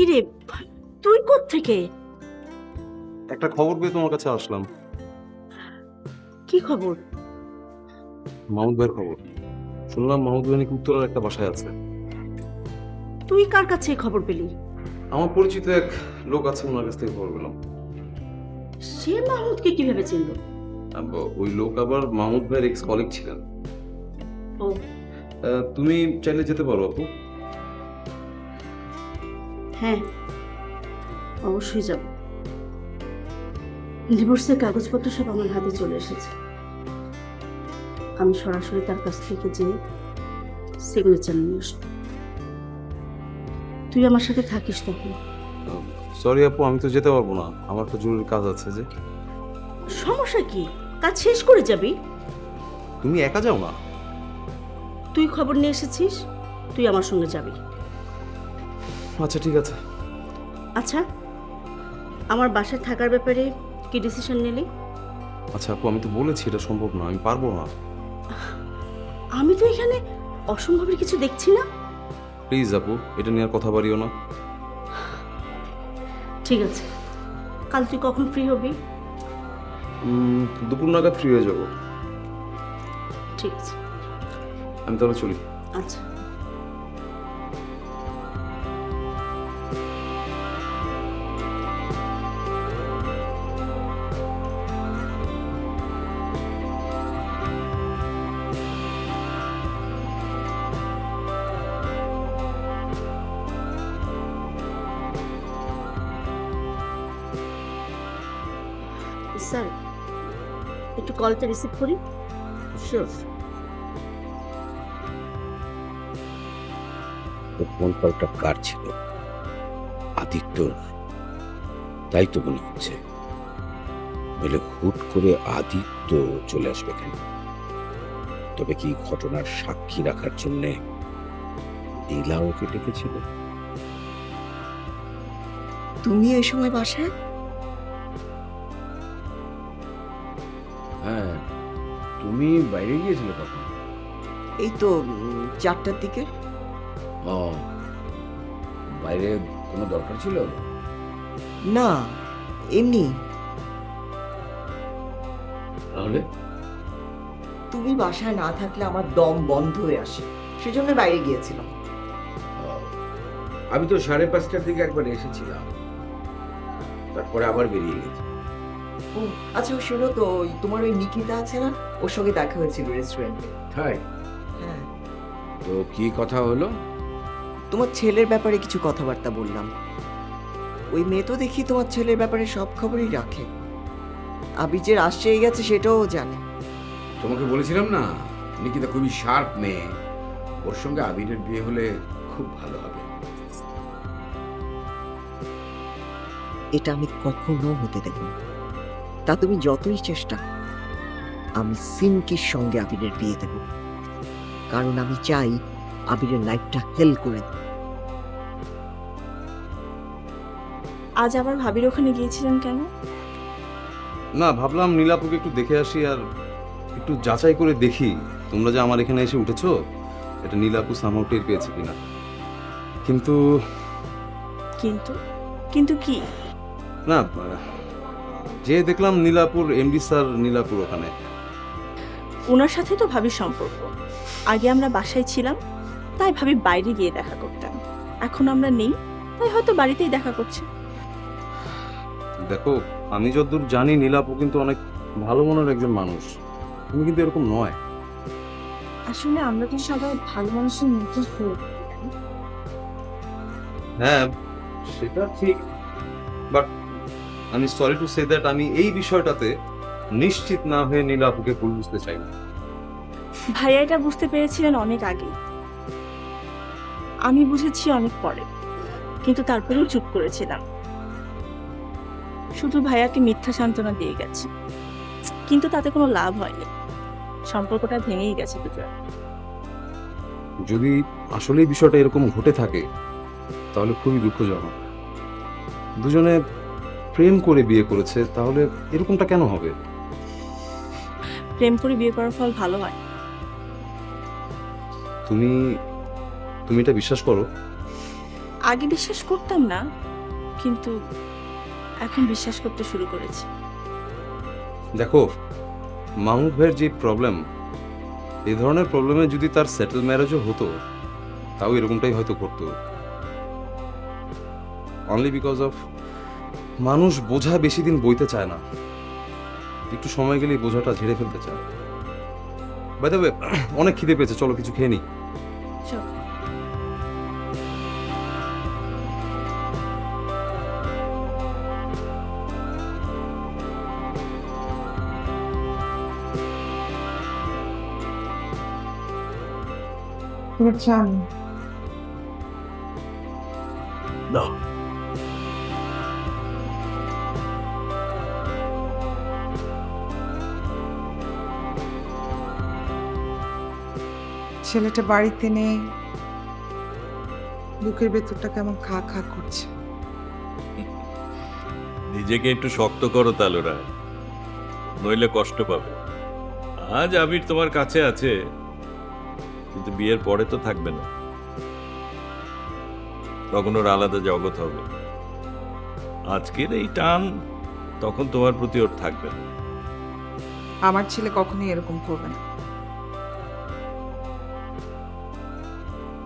কি রে, তুই কোত্থেকে? একটা খবর পেয়ে তোমার কাছে আসলাম। কি খবর? মাহমুদ ভাইয়ের খবর। শুনলাম মাহমুদ ভাই নাকি উত্তরার একটা বাসায় আছে। তুই কার কাছে খবর পেলি? আমার পরিচিত এক লোক আছে, ওনার কাছ থেকে খবর পেলাম। সে মাহমুদকে কিভাবে চিনল? ওই লোক আবার মাহমুদ ভাইয়ের এক্স কলিগ ছিলেন। ও, তুমি চাইলে যেতে পারো আপু। হ্যাঁ অবশ্যই যাব। ডিভোর্সের কাগজপত্র সব আমার হাতে চলে এসেছে। আমি সরাসরি তার কাছ থেকে যে সিগনেচার নিয়ে আসবো। তুই আমার সাথে থাকিস তখন। সরি আপু, আমি তো যেতে পারবো না, আমার তো জরুরি কাজ আছে। যে সমস্যা কি? কাজ শেষ করে যাবি। তুমি একা যাও না? তুই খবর নিয়ে এসেছিস, তুই আমার সঙ্গে যাবি। আচ্ছা ঠিক আছে। আচ্ছা, আমার বাসায় থাকার ব্যাপারে কি ডিসিশন নিলি? আচ্ছা আপু, আমি তো বলেছি এটা সম্ভব না, আমি পারবো না। আমি তো এখানে অসম্ভবের কিছু দেখছি না। প্লিজ আপু, এটা নিয়ে আর কথা বাড়িও না। ঠিক আছে, কাল তুই কখন ফ্রি হবি? দুপুর নাগাদ ফ্রি হয়ে যাবো। ঠিক আছে, আমি তাহলে চলি। আচ্ছা। স্যার, একটু কলটা রিসিভ করি। শিওর। ফোন কলটা কার ছিল? আদিত্যর, তাই তো মনে হচ্ছে। বলে হুট করে আদিত্য চলে আসবে কেন? তবে কি ঘটনার সাক্ষী রাখার জন্যে নীলা ওকে ডেকেছিল? তুমি ওই সময় বাসায়? হ্যাঁ, তুমি বাইরে গিয়েছিলে কখন? এই তো 4টার দিকে। ও, বাইরে কোনো দরকার ছিল? না, এমনি। তাহলে তুমি বাসায় না থাকলে আমার দম বন্ধ হয়ে আসে, সেজন্য বাইরে গিয়েছিলাম। আমি তো 5:30টার দিকে একবার এসেছিলাম, তারপরে আবার বেরিয়ে গেছি। ও আচ্ছা, শোনো তো, তোমার ওই নিকিতা আছে না, ওর সঙ্গে দেখা হয়েছিল রেস্টুরেন্টে। তাই? হ্যাঁ, তো কি কথা হলো? তোমার ছেলের ব্যাপারে কিছু কথাবার্তা বললাম। ওই মেয়ে তো দেখি তোমার ছেলের ব্যাপারে সব খবরই রাখে। আবিজের আসছেই গেছে সেটাও ও জানে। তোমাকে বলেছিলাম না, নিকিতা খুবই শার্প মেয়ে, ওর সঙ্গে আবিরের বিয়ে হলে খুব ভালো হবে। এটা আমি কখনো হতে দেব না। তা তুমি যতই চেষ্টা করো, আমি সিনকির সঙ্গে আবিরের বিয়ে দেব। কারণ আমি চাই আবিরের লাইফটা হেল করে দিই। আজ আবার ভাবির ওখানে গিয়েছিলেন কেন? না, ভাবলাম নীলাপুকে একটু দেখে আসি আর একটু যাচাই করে দেখি তোমরা যে আমার এখানে এসে উঠেছো এটা নীলাপু সামহাও টের পেয়েছে কিনা। কিন্তু কিন্তু কিন্তু কি? না, যে দেখলাম নীলাপুর এমডি স্যার নীলাপুর ওখানে। ওনার সাথে তো ভাবির সম্পর্ক। আগে আমরা বাসায় ছিলাম, তাই ভাবি বাইরে গিয়ে দেখা করতাম। এখন আমরা নেই, তাই হয়তো বাড়িতেই দেখা করছে। দেখো, আমি যতদূর জানি নীলাপু কিন্তু অনেক ভালো মনের একজন মানুষ। তুমি কিন্তু এরকম নয়। আসলে আমরা তো সবাই ভালো মানুষের মতো হয়ে হ্যাঁ, সেটা ঠিক, বাট আমি সরি টু সে দ্যাট আমি এই বিষয়টাতে নিশ্চিত না হয়ে নীলাপুকে ভুল বুঝতে চাই না। ভাইয়া এটা বুঝতে পেরেছিলেন অনেক আগে, আমি বুঝেছি অনেক পরে, কিন্তু তারপরেও চুপ করেছিলাম। শুধু ভাইয়াকে মিথ্যা সান্ত্বনা দিয়ে গেছি, কিন্তু তাতে কোনো লাভ হয়নি। সম্পর্কটা ভেঙেই গেছে দুজন। যদি আসলে এই বিষয়টা এরকম ঘটে থাকে তাহলে খুবই দুঃখজনক। দুজনে প্রেম করে বিয়ে করেছে, তাহলে এরকমটা কেন হবে? প্রেম করে বিয়ে করার ফল ভালো হয়। তুমি তুমি এটা বিশ্বাস করো? আগে বিশ্বাস করতাম না, কিন্তু এখন বিশ্বাস করতে শুরু করেছি। দেখো, মাহমুদ ভাইয়ের যে প্রবলেম, এই ধরনের প্রবলেমে যদি তার সেটেল ম্যারেজও হতো, তাও এরকমটাই হয়তো করতো। অনলি বিকজ অফ মানুষ বোঝা বেশি দিন বইতে চায় না, একটু সময় গেলেই বোঝাটা ঝেড়ে ফেলতে চায়। বাই দ্য ওয়ে, অনেক খিদে পেয়েছে, চলো কিছু খেয়ে নিই। চল। তোমার চান না, ছেলেটা বাড়িতে নেই, বুকের ভেতরটা কেমন খা খা করছে। নিজেকে একটু শক্ত করো তালোরা, নইলে কষ্ট পাবে। আজ আবির তোমার কাছে আছে, কিন্তু বিয়ের পরে তো থাকবে না, তখন ওর আলাদা জগৎ হবে। আজকের এই টান তখন তোমার প্রতি ওর থাকবে না। আমার ছেলে কখনোই এরকম করবে না।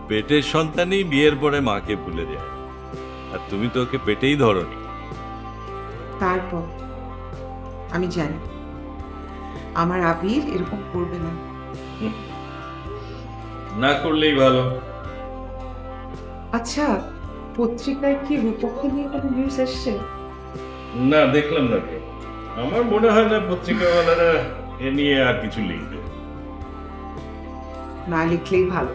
পেটের সন্তানই বিয়ের পরে মাকে ভুলে যায়, আর তুমি তো ওকে পেটেই ধরনি। তারপর আমি জানি আমার আবির এরকম করবে না। না করলেই ভালো। আচ্ছা, পত্রিকায় কি রূপককে নিয়ে কোনো নিউজ এসছে? না, দেখলাম না তো। আমার মনে হয় না পত্রিকাওয়ালারা এ নিয়ে আর কিছু লিখবে। না লিখলেই ভালো।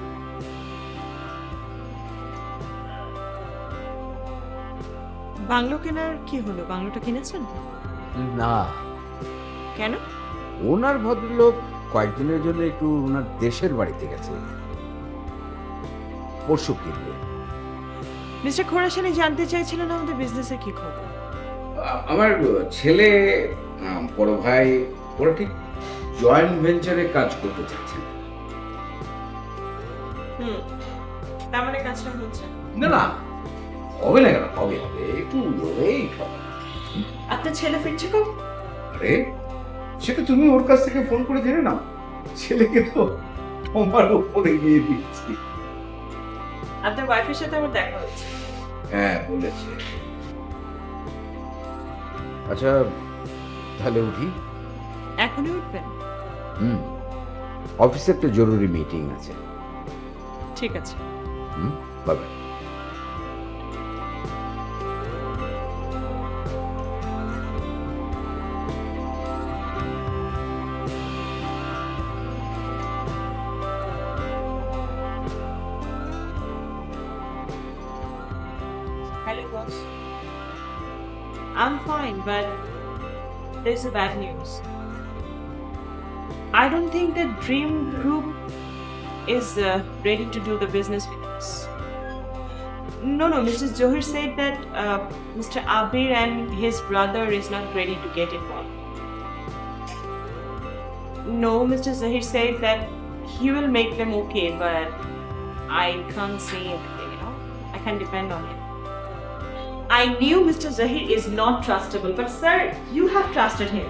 বাংলো কেনার কি হলো? বাংলোটা কিনেছেন? না, কেন? ওনার ভদ্রলোক কয়েকদিনের জন্য একটু ওনার দেশের বাড়িতে গেছে, পরশু কিনবে। মিস্টার খোরাসানি জানতে চাইছিলেন আমাদের বিজনেসের কি খবর। আমার ছেলে, বড় ভাই, ওরা ঠিক জয়েন্ট ভেঞ্চারে কাজ করতে চাচ্ছেন। তার মানে কাজটা হচ্ছে? না না, হবে না কেন, হবে হবে, একটু এই হবে। আপনার ছেলে ফিরছে কবে? আরে সেটা তুমি ওর কাছ থেকে ফোন করে জেনে নাও, ছেলেকে তো তোমার উপরে গিয়ে দিচ্ছি। আপনার ওয়াইফের সাথে আমার দেখা হয়েছে। হ্যাঁ বলেছে। আচ্ছা তাহলে উঠি। এখনই উঠবেন? অফিসে একটা জরুরি মিটিং আছে। ঠিক আছে। বাবা। Hello, boss. I'm fine, but there's a bad news. I don't think the Dream Group is ready to do the business with us. No, Mr. Zohar said that Mr. Abir and his brother is not ready to get involved. No, Mr. Zahir said that he will make them okay, but I can't say anything, I can't depend on him. I knew Mr. Zahir is not trustable, but sir, you have trusted him.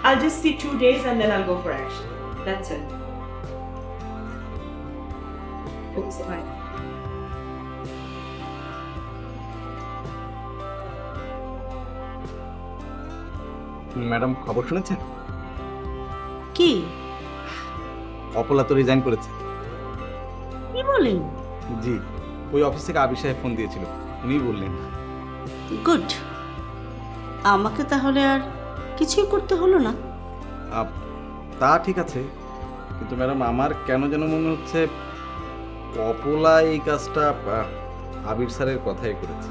I'll just see 2 days and then I'll go for action. That's it. Oops, bye. Madam, খবর শুনেছেন? কি অপলা তো resign করেছে। কি বলেন? জি, ওই office থেকে আবির সাহেব ফোন দিয়েছিল, উনিই বললেন। গুড, আমাকে তাহলে আর কিছুই করতে হলো না। তা ঠিক আছে, কিন্তু ম্যাডাম আমার কেন যেন মনে হচ্ছে অপলা এই কাজটা আবির স্যারের কথাই করেছে।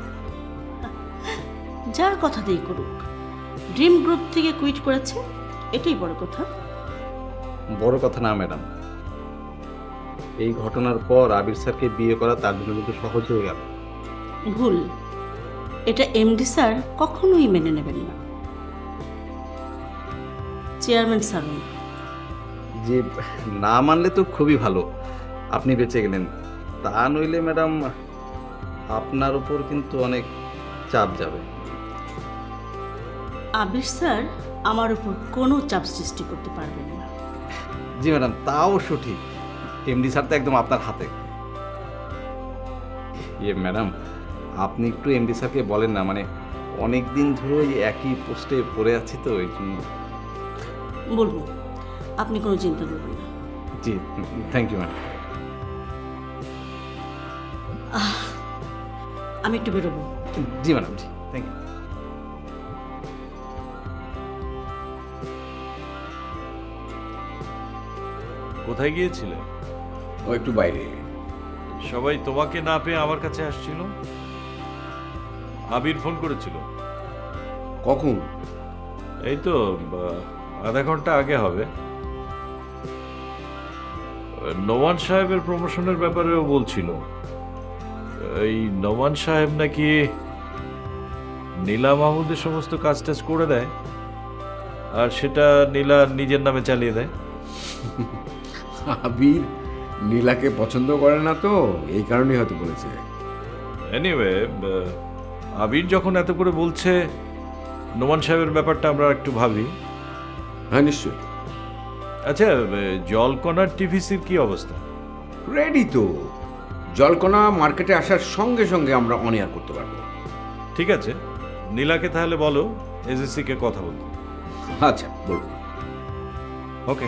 যার কথা দিয়ে করুক, ড্রিম গ্রুপ থেকে কুইট করেছে, এটাই বড় কথা। বড় কথা না ম্যাডাম, এই ঘটনার পর আবির স্যারকে বিয়ে করা তার জন্য কিন্তু সহজ হয়ে গেল। ভুল, এটা এমডি স্যার কখনোই মেনে নেবেন না। চেয়ারম্যান স্যারও না। যে না মানলে তো খুবই ভালো, আপনি বেঁচে গেলেন, তা নইলে ম্যাডাম আপনার উপর কিন্তু অনেক চাপ যাবে। আবির স্যার আমার উপর কোনো চাপ সৃষ্টি করতে পারবেন না। জি ম্যাডাম, তা অবশ্য ঠিক। এমডি স্যার তো একদম আপনার হাতে। ম্যাডাম, আপনি একটু এমডি স্যারকে বলেন না, মানে অনেক দিন ধরে ওই একই পোস্টে পড়ে আছি তো এই জন্য। বলবো, আপনি কোনো চিন্তা করবেন না। জি, থ্যাংক ইউ ম্যাডাম। আমি একটু বেরোবো। জি ম্যাডাম, জি থ্যাংক ইউ। কোথায় গিয়েছিলে? ও একটু বাইরে। সবাই তোমাকে না পেয়ে আমার কাছে আসছিল। আবির ফোন করেছিল। কখন? এই তো আধা ঘন্টা আগে হবে। নোমান সাহেবের প্রমোশনের ব্যাপারেও বলছিল। এই নোমান সাহেব নাকি নীলা মাহমুদের সমস্ত কাজ টাজ করে দেয়, আর সেটা নীলা নিজের নামে চালিয়ে দেয়। আবির নীলাকে পছন্দ করে না তো, এই কারণেই হয়তো বলেছে। এনিওয়ে, আবির যখন এত করে বলছে, নোমান সাহেবের ব্যাপারটা আমরা একটু ভাবি। হ্যাঁ নিশ্চয়ই। আচ্ছা, জলকণার টিভিসির কি অবস্থা? রেডি তো। জলকণা মার্কেটে আসার সঙ্গে সঙ্গে আমরা অন এয়ার করতে পারবো। ঠিক আছে, নীলাকে তাহলে বলো এজেন্সি কে কথা বলতে। আচ্ছা, বলবো। ওকে,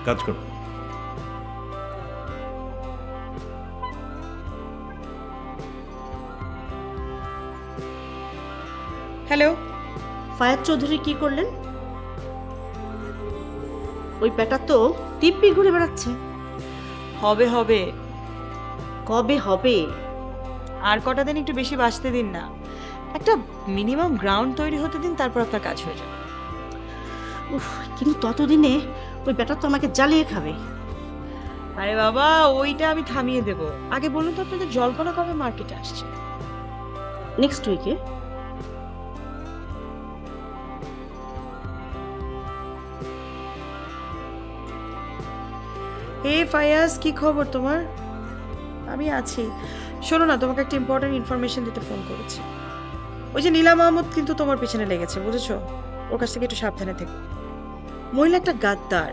কাজ করো। হ্যালো, ফায়াজ চৌধুরী কি করলেন? ওই ব্যাটা তো দিব্যি ঘুরে বেড়াচ্ছে। হবে হবে, কবে হবে? আর কটা দিন একটু বেশি বাঁচতে দিন না। একটা মিনিমাম গ্রাউন্ড তৈরি হতে দিন, তারপর আপনার কাজ হয়ে যাবে। উফ, কিন্তু ততদিনে ওই ব্যাটা তো আমাকে জ্বালিয়ে খাবে। আরে বাবা, ওইটা আমি থামিয়ে দেব। আগে বলুন তো আপনাদের জলকণা কবে মার্কেটে আসছে? নেক্সট উইকে। হে ফায়াজ, কি খবর তোমার? আমি আছি। শোনো না, তোমাকে একটা ইম্পর্টেন্ট ইনফরমেশন দিতে ফোন করেছি। ওই যে নীলা মাহমুদ কিন্তু তোমার পিছনে লেগেছে, বুঝেছো? ওর কাছ থেকে একটু সাবধানে থেকো। মহিলা একটা গাদ্দার,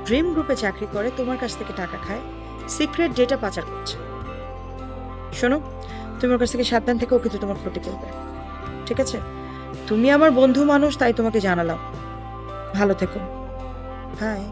ড্রিম গ্রুপে চাকরি করে, তোমার কাছ থেকে টাকা খায়, সিক্রেট ডেটা পাচার করছে। শোনো, তুমি ওর কাছ থেকে সাবধান থেকে, ও কিন্তু তোমার ক্ষতি করবে, ঠিক আছে? তুমি আমার বন্ধু মানুষ, তাই তোমাকে জানালাম। ভালো থেকো। হাই।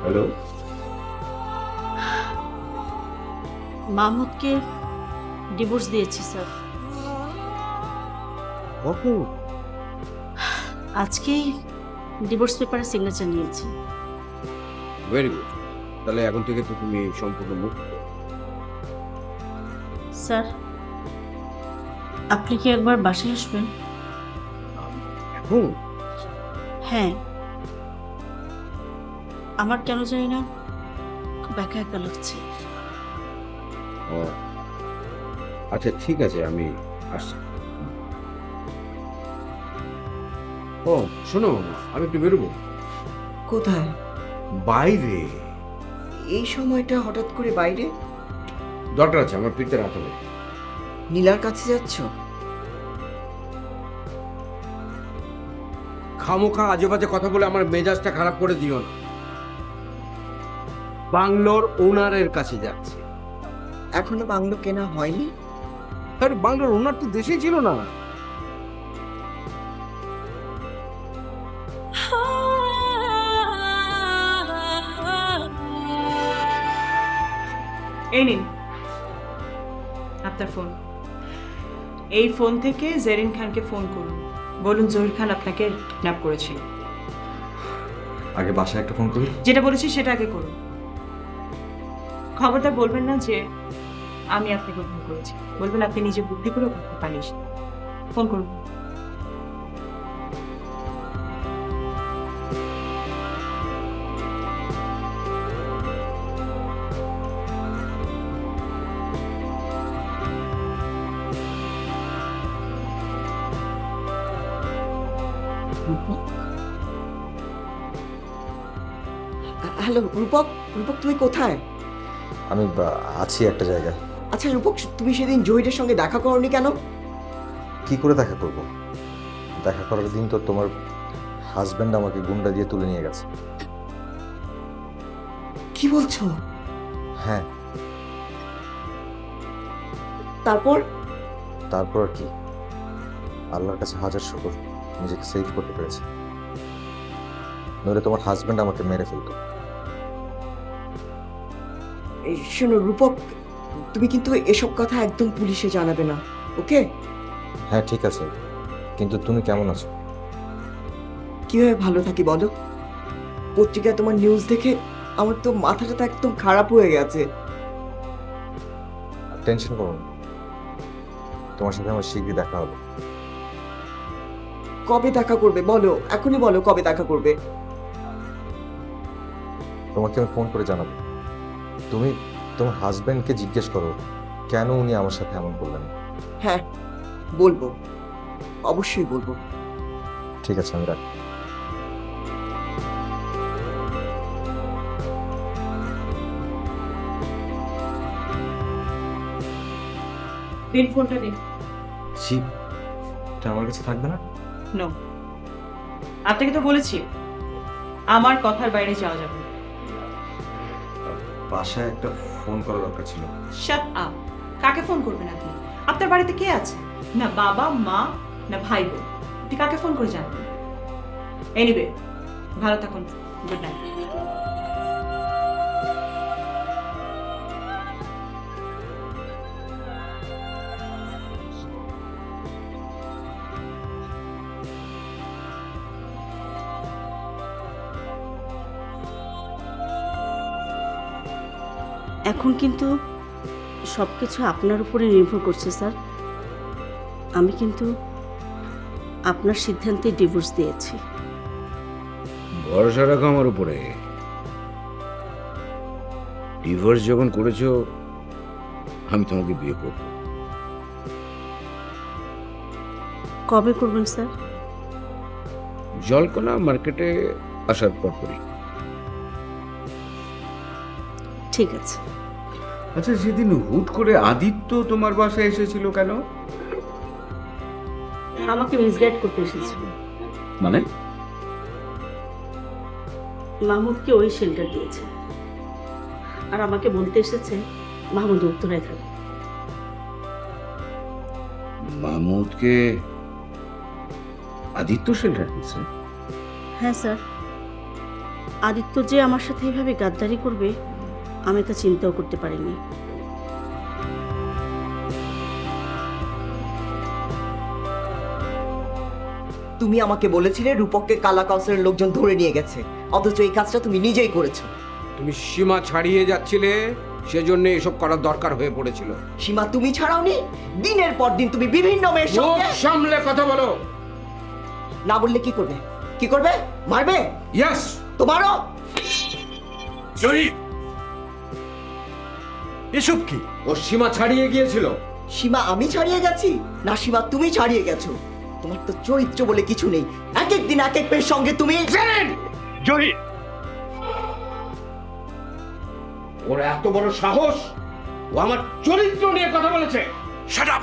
হ্যালো। মাহমুদকে ডিভোর্স দিয়েছি স্যার। কখন? আজকেই ডিভোর্স পেপারে সিগনেচার নিয়েছি। Very good. তাহলে এখন থেকে তো তুমি সম্পূর্ণ মুক্ত। স্যার, আপনি কি একবার বাসায় আসবেন? এখন? হ্যাঁ, আমার কেন জানি না খুব একা একা লাগছে। ও আচ্ছা, ঠিক আছে, আমি আসছি। ও শোনো, আমি একটু বেরোবো। কোথায়? বাইরে। এই সময়টা হঠাৎ করে বাইরে? দরকার আছে, আমার ফিরতে রাত হবে। নীলার কাছে যাচ্ছ? খামোখা আজে বাজে কথা বলে আমার মেজাজটা খারাপ করে দিও না। বাংলোর ওনারের কাছে যাচ্ছে। এখনো বাংলো কেনা হয়নি? আরে বাংলোর ওনার তো দেশেই ছিল না। এই নিন আপনার ফোন। এই ফোন থেকে জেরিন খানকে ফোন করুন, বলুন জহির খান আপনাকে কিডন্যাপ করেছিল। আগে বাসায় একটা ফোন করি। যেটা বলেছি সেটা আগে করুন। খবরদার বলবেন না যে আমি আপনাকে ফোন করেছি, বলবেন আপনি নিজে বুদ্ধি করে পালিয়েছেন। ফোন করুন। রূপক? হ্যালো রূপক, রূপক তুমি কোথায়? আমি আছি একটা জায়গায়। আচ্ছা রূপক, তুমি সেদিন জহিরের সঙ্গে দেখা করনি কেন? কি করে দেখা করব? দেখা করার দিন তো তোমার হাজব্যান্ড আমাকে গুন্ডা দিয়ে তুলে নিয়ে গেছে। কি বলছো? হ্যাঁ, তারপর? তারপর আর কি, আল্লাহর কাছে হাজার শুকর নিজেকে সেভ করতে পেরেছি, নইলে তোমার হাজব্যান্ড আমাকে মেরে ফেলতো। এই শোনো রূপক, তুমি কিন্তু এসব কথা একদম পুলিশে জানাবে না, ওকে? হ্যাঁ ঠিক আছে, কিন্তু তুমি কেমন আছো? কিভাবে ভালো থাকি বলো? পত্রিকায় তোমার নিউজ দেখে আমার তো মাথাটা তো একদম খারাপ হয়ে গেছে। টেনশন করো না, তোমার সাথে আমার শীঘ্রই দেখা হবে। কবে দেখা করবে বলো, এখনই বলো কবে দেখা করবে। তোমাকে আমি ফোন করে জানাবো। তুমি তোমার হাজব্যান্ডকে জিজ্ঞেস করো কেন উনি আমার সাথে এমন করলেন। হ্যাঁ বলবো, অবশ্যই বলবো। ঠিক আছে, আমি রাখি। দিন ফোনটা দিন। এটা আমার কাছে থাকবে না? নো, আপনাকে তো বলেছি আমার কথার বাইরে যাওয়া যাবে না। বাসায় একটা ফোন করা দরকার ছিল। Shut up. কাকে ফোন করবেন আপনি? আপনার বাড়িতে কে আছে? না বাবা মা না ভাই বোন। আপনি কাকে ফোন করে জানবেন? এনিওয়ে, ভালো থাকুন। Good night. এখন কিন্তু সব কিছু আপনার উপরে নির্ভর করছে স্যার। আমি কিন্তু আপনার সিদ্ধান্তে ডিভোর্স দিয়েছি। ভরসা রাখো আমার উপরে। ডিভোর্স যখন করেছো, আমি তোমাকে বিয়ে করব। কবে করবেন স্যার? জলকোনা মার্কেটে আসার পরপরই। ঠিক আছে। আচ্ছা, সেদিন হুট করে আদিত্য তোমার বাসায় এসেছিল কেন? আমাকে মিসগাইড করতে এসেছিল। মানে? মাহমুদকে ওই শেল্টার দিয়েছে, আর আমাকে বলতে এসেছে মাহমুদ উত্তরায় থাকে। মাহমুদকে আদিত্য শেল্টার দিয়েছে? হ্যাঁ স্যার, আদিত্য যে আমার সাথে এইভাবে গাদ্দারি করবে আমি তা চিন্তাও করতে পারিনি। তুমি আমাকে বলেছিলে রূপককে কালা কাউন্সিলের লোকজন ধরে নিয়ে গেছে, অথচ এই কাজটা তুমি নিজেই করেছো। তুমি সীমা ছাড়িয়ে যাচ্ছিলে, সেজন্য এসব করার দরকার হয়ে পড়েছিল। সীমা তুমি ছাড়াওনি, দিনের পর দিন তুমি বিভিন্ন মেয়ের মুখ সঙ্গে। সামলে কথা বলো। না বললে কি করবে? কি করবে? মারবে? ইয়েস। তোমারও? এসব কি? ও সীমা ছাড়িয়ে গিয়েছিল। সীমা আমি ছাড়িয়ে গেছি না সীমা তুমি ছাড়িয়ে গেছো? তোমার তো চরিত্র বলে কিছু নেই, এক এক দিন এক এক মেয়ের সঙ্গে তুমি। ওর এত বড় সাহস, ও আমার চরিত্র নিয়ে কথা বলেছে। Shut up.